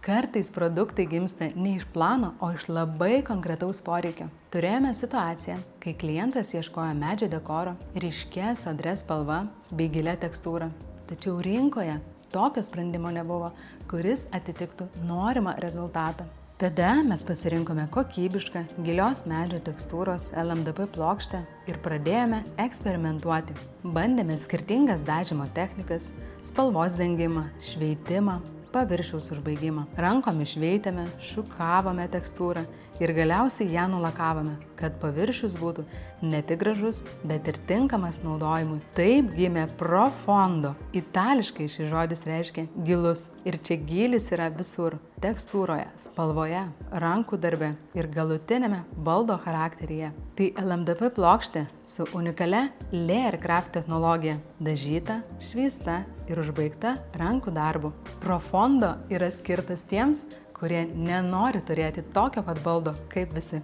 Kartais produktai gimsta ne iš plano, o iš labai konkretaus poreikio. Turėjome situaciją, kai klientas ieškojo medžio dekoro, ryškia sodria spalva bei gilia tekstūra. Tačiau rinkoje tokio sprendimo nebuvo, kuris atitiktų norimą rezultatą. Tada mes pasirinkome kokybišką, gilios medžio tekstūros LMDP plokštę ir pradėjome eksperimentuoti. Bandėme skirtingas dažymo technikas, spalvos dengimą, šveitimą, paviršiaus užbaigimą. Rankomis šveitėme, šukavome tekstūrą ir galiausiai ją nulakavome, kad paviršius būtų ne tik gražus, bet ir tinkamas naudojimui. Taip gimė Profondo. Itališkai šis žodis reiškia gilus. Ir čia gylis yra visur – tekstūroje, spalvoje, rankų darbe ir galutinėme baldo charakteryje. Tai LMDP plokštė su unikalia Layer Craft technologija, dažyta, šveista ir užbaigta rankų darbu. Profondo yra skirtas tiems, kurie nenori turėti tokio pat baldo kaip visi.